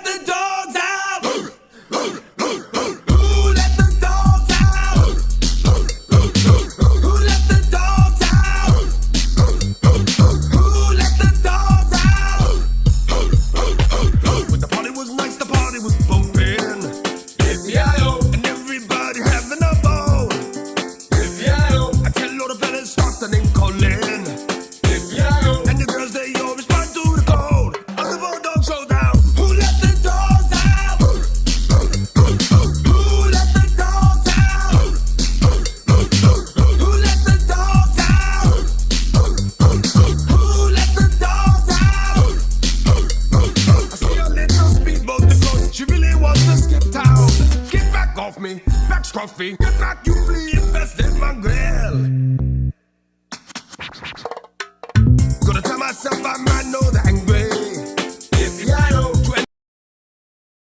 let the dogs out? Who let the dogs out? Who let the dogs out? Who let the dogs out? When the party was nice, the party was bumping. Yippee-yi-yo. And everybody having a ball. Yippee-yi-yo. I tell all the fellas, start the name calling. Yippee-yi-yo. And the girls, they all respond to the code. On the Bulldog Showdown. Who let the dogs out? Who let the dogs out? Who let the dogs out? Who let the dogs out? I see a little speedboat that goes. She really wants to skip town. Get back off me, back scruffy. Get back, you flea infested my grill. Gonna tell myself I might know